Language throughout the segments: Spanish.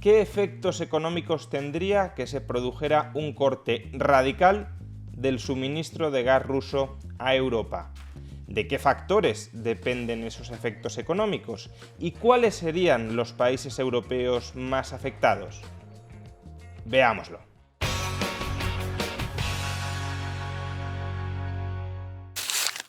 ¿Qué efectos económicos tendría que se produjera un corte radical del suministro de gas ruso a Europa? ¿De qué factores dependen esos efectos económicos? ¿Y cuáles serían los países europeos más afectados? Veámoslo.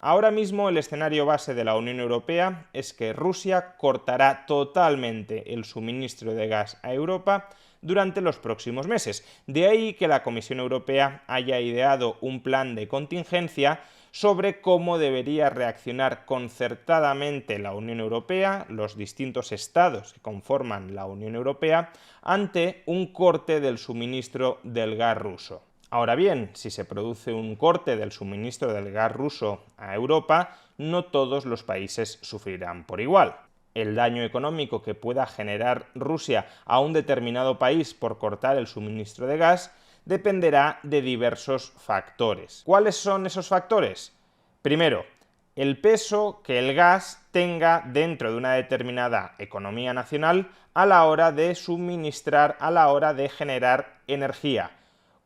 Ahora mismo el escenario base de la Unión Europea es que Rusia cortará totalmente el suministro de gas a Europa durante los próximos meses. De ahí que la Comisión Europea haya ideado un plan de contingencia sobre cómo debería reaccionar concertadamente la Unión Europea, los distintos estados que conforman la Unión Europea, ante un corte del suministro del gas ruso. Ahora bien, si se produce un corte del suministro del gas ruso a Europa, no todos los países sufrirán por igual. El daño económico que pueda generar Rusia a un determinado país por cortar el suministro de gas dependerá de diversos factores. ¿Cuáles son esos factores? Primero, el peso que el gas tenga dentro de una determinada economía nacional a la hora de suministrar, a la hora de generar energía.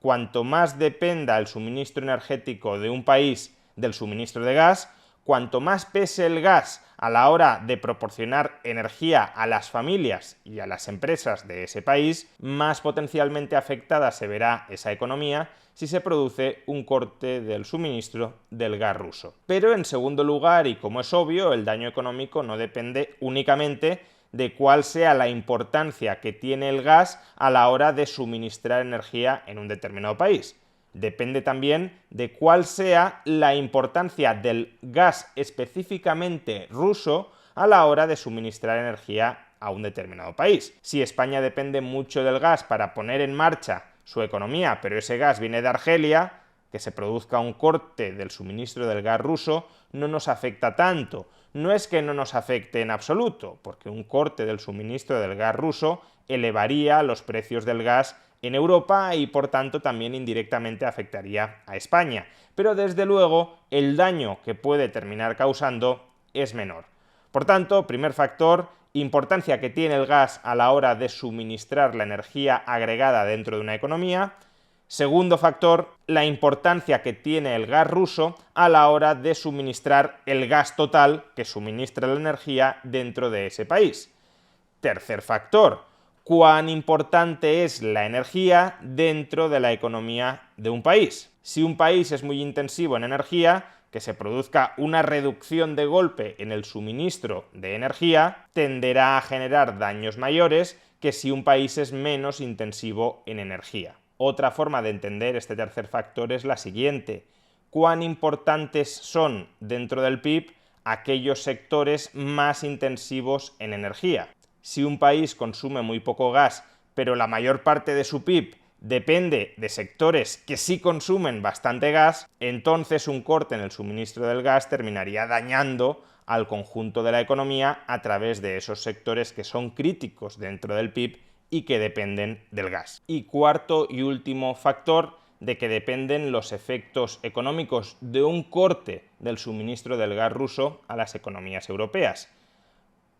Cuanto más dependa el suministro energético de un país del suministro de gas, cuanto más pese el gas a la hora de proporcionar energía a las familias y a las empresas de ese país, más potencialmente afectada se verá esa economía si se produce un corte del suministro del gas ruso. Pero en segundo lugar, y como es obvio, el daño económico no depende únicamente de cuál sea la importancia que tiene el gas a la hora de suministrar energía en un determinado país. Depende también de cuál sea la importancia del gas específicamente ruso a la hora de suministrar energía a un determinado país. Si España depende mucho del gas para poner en marcha su economía, pero ese gas viene de Argelia, que se produzca un corte del suministro del gas ruso no nos afecta tanto. No es que no nos afecte en absoluto, porque un corte del suministro del gas ruso elevaría los precios del gas en Europa y por tanto también indirectamente afectaría a España. Pero desde luego el daño que puede terminar causando es menor. Por tanto, primer factor, importancia que tiene el gas a la hora de suministrar la energía agregada dentro de una economía. Segundo factor, la importancia que tiene el gas ruso a la hora de suministrar el gas total que suministra la energía dentro de ese país. Tercer factor, cuán importante es la energía dentro de la economía de un país. Si un país es muy intensivo en energía, que se produzca una reducción de golpe en el suministro de energía, tenderá a generar daños mayores que si un país es menos intensivo en energía. Otra forma de entender este tercer factor es la siguiente: ¿cuán importantes son dentro del PIB aquellos sectores más intensivos en energía? Si un país consume muy poco gas, pero la mayor parte de su PIB depende de sectores que sí consumen bastante gas, entonces un corte en el suministro del gas terminaría dañando al conjunto de la economía a través de esos sectores que son críticos dentro del PIB y que dependen del gas. Y cuarto y último factor de que dependen los efectos económicos de un corte del suministro del gas ruso a las economías europeas.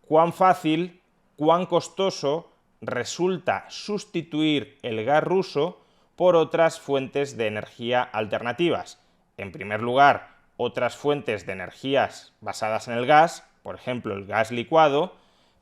¿Cuán fácil, cuán costoso resulta sustituir el gas ruso por otras fuentes de energía alternativas? En primer lugar, otras fuentes de energías basadas en el gas, por ejemplo el gas licuado,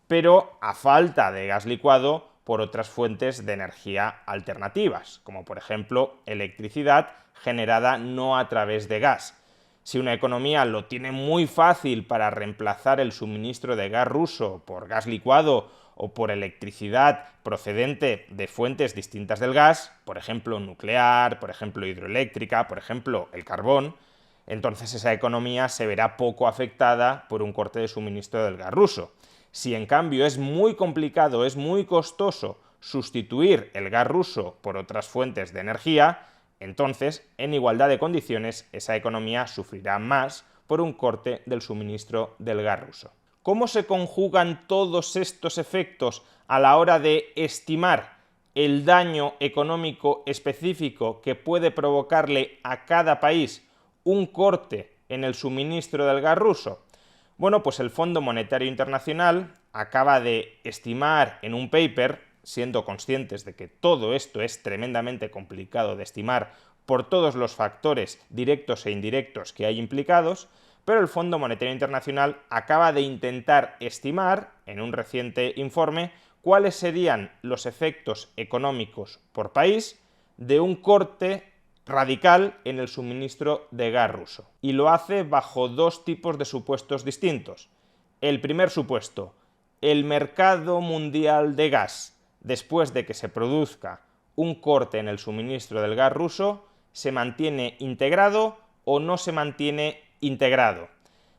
pero a falta de gas licuado, por otras fuentes de energía alternativas, como por ejemplo electricidad generada no a través de gas. Si una economía lo tiene muy fácil para reemplazar el suministro de gas ruso por gas licuado o por electricidad procedente de fuentes distintas del gas, por ejemplo nuclear, por ejemplo hidroeléctrica, por ejemplo el carbón, entonces esa economía se verá poco afectada por un corte de suministro del gas ruso. Si en cambio es muy complicado, es muy costoso sustituir el gas ruso por otras fuentes de energía, entonces, en igualdad de condiciones, esa economía sufrirá más por un corte del suministro del gas ruso. ¿Cómo se conjugan todos estos efectos a la hora de estimar el daño económico específico que puede provocarle a cada país un corte en el suministro del gas ruso? Bueno, pues el Fondo Monetario Internacional acaba de estimar en un paper siendo conscientes de que todo esto es tremendamente complicado de estimar por todos los factores directos e indirectos que hay implicados, pero el Fondo Monetario Internacional acaba de intentar estimar, en un reciente informe, cuáles serían los efectos económicos por país de un corte radical en el suministro de gas ruso. Y lo hace bajo dos tipos de supuestos distintos. El primer supuesto, el mercado mundial de gas, después de que se produzca un corte en el suministro del gas ruso, ¿se mantiene integrado o no se mantiene integrado?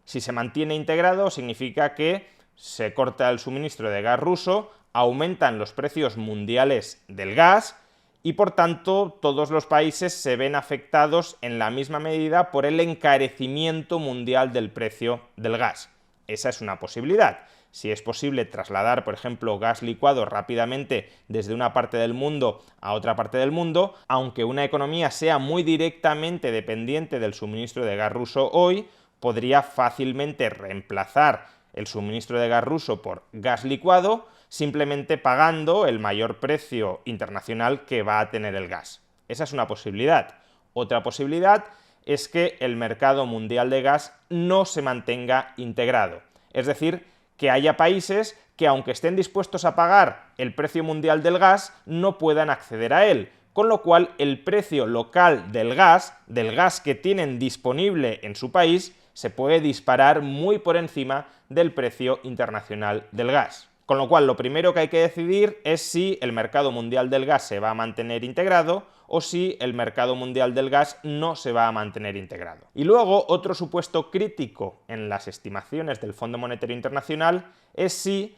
Si se mantiene integrado, significa que se corta el suministro de gas ruso, aumentan los precios mundiales del gas y, por tanto, todos los países se ven afectados en la misma medida por el encarecimiento mundial del precio del gas. Esa es una posibilidad. Si es posible trasladar, por ejemplo, gas licuado rápidamente desde una parte del mundo a otra parte del mundo, aunque una economía sea muy directamente dependiente del suministro de gas ruso hoy, podría fácilmente reemplazar el suministro de gas ruso por gas licuado, simplemente pagando el mayor precio internacional que va a tener el gas. Esa es una posibilidad. Otra posibilidad es que el mercado mundial de gas no se mantenga integrado. Es decir, que haya países que, aunque estén dispuestos a pagar el precio mundial del gas, no puedan acceder a él, con lo cual el precio local del gas que tienen disponible en su país, se puede disparar muy por encima del precio internacional del gas. Con lo cual, lo primero que hay que decidir es si el mercado mundial del gas se va a mantener integrado o si el mercado mundial del gas no se va a mantener integrado. Y luego, otro supuesto crítico en las estimaciones del Fondo Monetario Internacional es si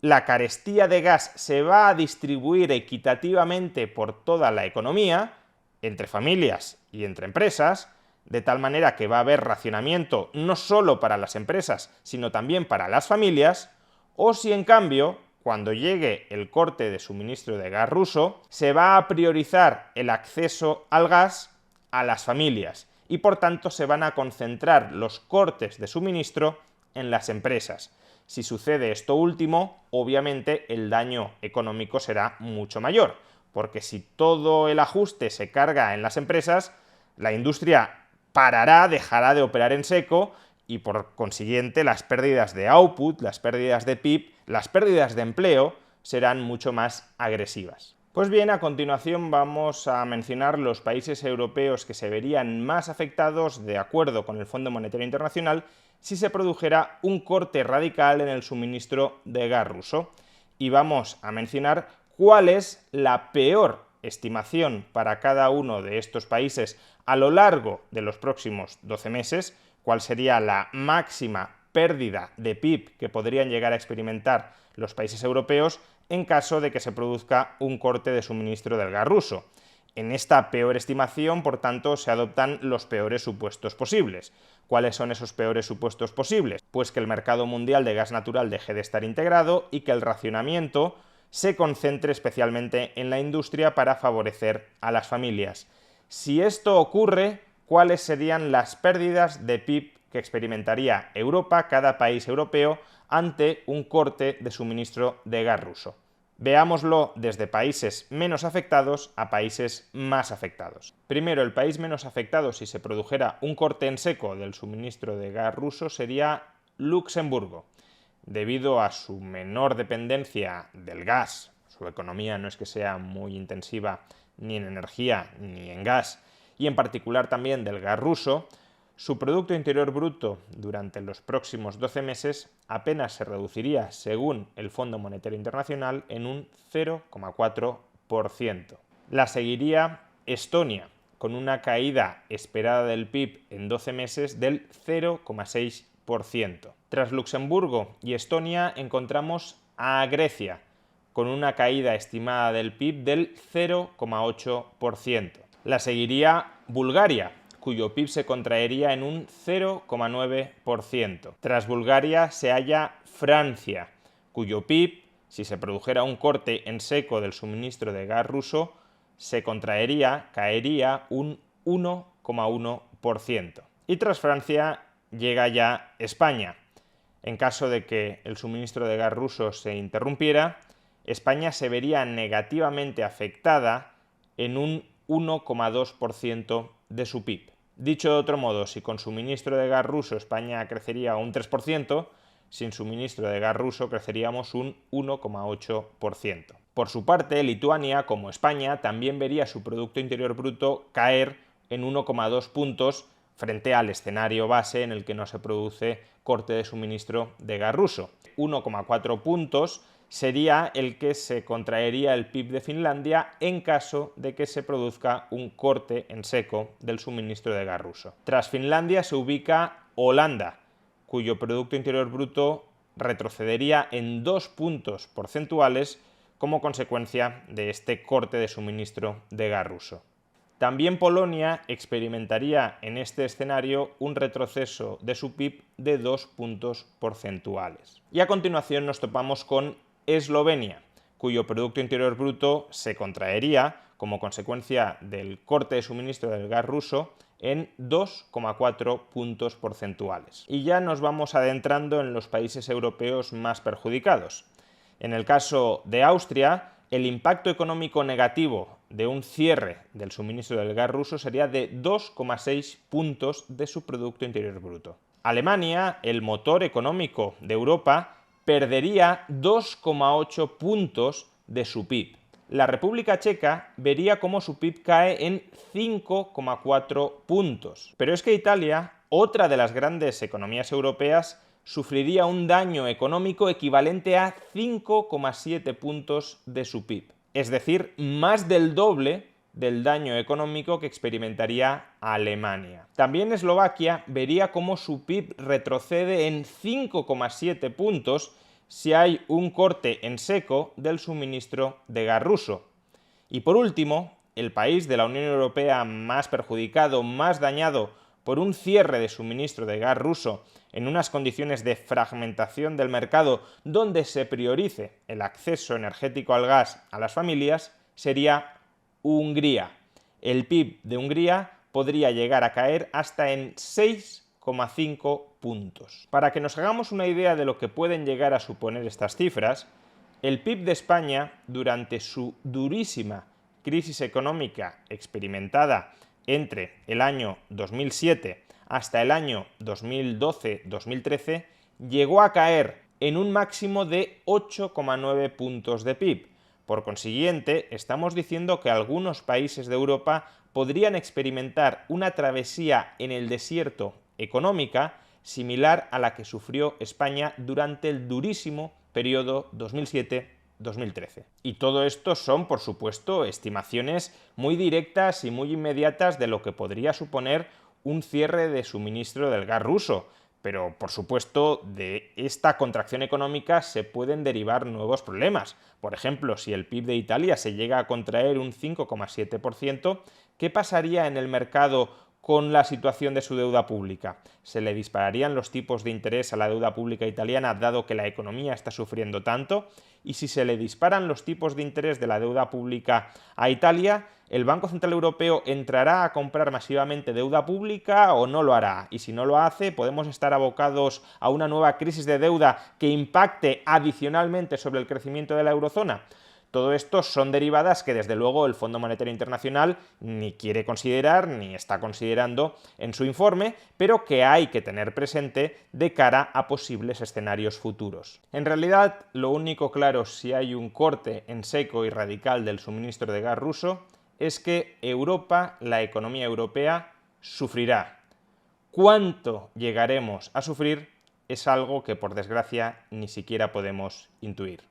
la carestía de gas se va a distribuir equitativamente por toda la economía, entre familias y entre empresas, de tal manera que va a haber racionamiento no solo para las empresas, sino también para las familias, o si en cambio, cuando llegue el corte de suministro de gas ruso, se va a priorizar el acceso al gas a las familias y por tanto se van a concentrar los cortes de suministro en las empresas. Si sucede esto último, obviamente el daño económico será mucho mayor, porque si todo el ajuste se carga en las empresas, la industria parará, dejará de operar en seco y por consiguiente las pérdidas de output, las pérdidas de PIB, las pérdidas de empleo serán mucho más agresivas. Pues bien, a continuación vamos a mencionar los países europeos que se verían más afectados, de acuerdo con el Fondo Monetario Internacional, si se produjera un corte radical en el suministro de gas ruso. Y vamos a mencionar cuál es la peor estimación para cada uno de estos países a lo largo de los próximos 12 meses, cuál sería la máxima pérdida de PIB que podrían llegar a experimentar los países europeos en caso de que se produzca un corte de suministro del gas ruso. En esta peor estimación, por tanto, se adoptan los peores supuestos posibles. ¿Cuáles son esos peores supuestos posibles? Pues que el mercado mundial de gas natural deje de estar integrado y que el racionamiento se concentre especialmente en la industria para favorecer a las familias. Si esto ocurre, ¿cuáles serían las pérdidas de PIB que experimentaría Europa, cada país europeo, ante un corte de suministro de gas ruso? Veámoslo desde países menos afectados a países más afectados. Primero, el país menos afectado si se produjera un corte en seco del suministro de gas ruso sería Luxemburgo. Debido a su menor dependencia del gas, su economía no es que sea muy intensiva ni en energía ni en gas, y en particular también del gas ruso, su Producto Interior Bruto durante los próximos 12 meses apenas se reduciría, según el Fondo Monetario Internacional, en un 0,4%. La seguiría Estonia, con una caída esperada del PIB en 12 meses del 0,6%. Tras Luxemburgo y Estonia encontramos a Grecia, con una caída estimada del PIB del 0,8%. La seguiría Bulgaria, cuyo PIB se contraería en un 0,9%. Tras Bulgaria se halla Francia, cuyo PIB, si se produjera un corte en seco del suministro de gas ruso, se contraería, caería un 1,1%. Y tras Francia llega ya España. En caso de que el suministro de gas ruso se interrumpiera, España se vería negativamente afectada en un 1,2% de su PIB. Dicho de otro modo, si con suministro de gas ruso España crecería un 3%, sin suministro de gas ruso creceríamos un 1,8%. Por su parte, Lituania, como España, también vería su Producto Interior Bruto caer en 1,2 puntos frente al escenario base en el que no se produce corte de suministro de gas ruso. 1,4 puntos sería el que se contraería el PIB de Finlandia en caso de que se produzca un corte en seco del suministro de gas ruso. Tras Finlandia se ubica Holanda, cuyo Producto Interior Bruto retrocedería en 2 puntos porcentuales como consecuencia de este corte de suministro de gas ruso. También Polonia experimentaría en este escenario un retroceso de su PIB de 2 puntos porcentuales. Y a continuación nos topamos con Eslovenia, cuyo Producto Interior Bruto se contraería como consecuencia del corte de suministro del gas ruso en 2,4 puntos porcentuales. Y ya nos vamos adentrando en los países europeos más perjudicados. En el caso de Austria, el impacto económico negativo de un cierre del suministro del gas ruso sería de 2,6 puntos de su Producto Interior Bruto. Alemania, el motor económico de Europa, perdería 2,8 puntos de su PIB. La República Checa vería cómo su PIB cae en 5,4 puntos. Pero es que Italia, otra de las grandes economías europeas, sufriría un daño económico equivalente a 5,7 puntos de su PIB. Es decir, más del doble del daño económico que experimentaría Alemania. También Eslovaquia vería cómo su PIB retrocede en 5,7 puntos si hay un corte en seco del suministro de gas ruso. Y por último, el país de la Unión Europea más perjudicado, más dañado por un cierre de suministro de gas ruso en unas condiciones de fragmentación del mercado donde se priorice el acceso energético al gas a las familias, sería Hungría. El PIB de Hungría podría llegar a caer hasta en 6,5 puntos. Para que nos hagamos una idea de lo que pueden llegar a suponer estas cifras, el PIB de España, durante su durísima crisis económica experimentada entre el año 2007 hasta el año 2012-2013, llegó a caer en un máximo de 8,9 puntos de PIB. Por consiguiente, estamos diciendo que algunos países de Europa podrían experimentar una travesía en el desierto económica similar a la que sufrió España durante el durísimo periodo 2007-2013. Y todo esto son, por supuesto, estimaciones muy directas y muy inmediatas de lo que podría suponer un cierre de suministro del gas ruso. Pero, por supuesto, de esta contracción económica se pueden derivar nuevos problemas. Por ejemplo, si el PIB de Italia se llega a contraer un 5,7%, ¿qué pasaría en el mercado con la situación de su deuda pública? ¿Se le dispararían los tipos de interés a la deuda pública italiana dado que la economía está sufriendo tanto? Y si se le disparan los tipos de interés de la deuda pública a Italia, ¿el Banco Central Europeo entrará a comprar masivamente deuda pública o no lo hará? Y si no lo hace, ¿podemos estar abocados a una nueva crisis de deuda que impacte adicionalmente sobre el crecimiento de la eurozona? Todo esto son derivadas que desde luego el Fondo Monetario Internacional ni quiere considerar ni está considerando en su informe, pero que hay que tener presente de cara a posibles escenarios futuros. En realidad, lo único claro si hay un corte en seco y radical del suministro de gas ruso es que Europa, la economía europea, sufrirá. ¿Cuánto llegaremos a sufrir? Es algo que por desgracia ni siquiera podemos intuir.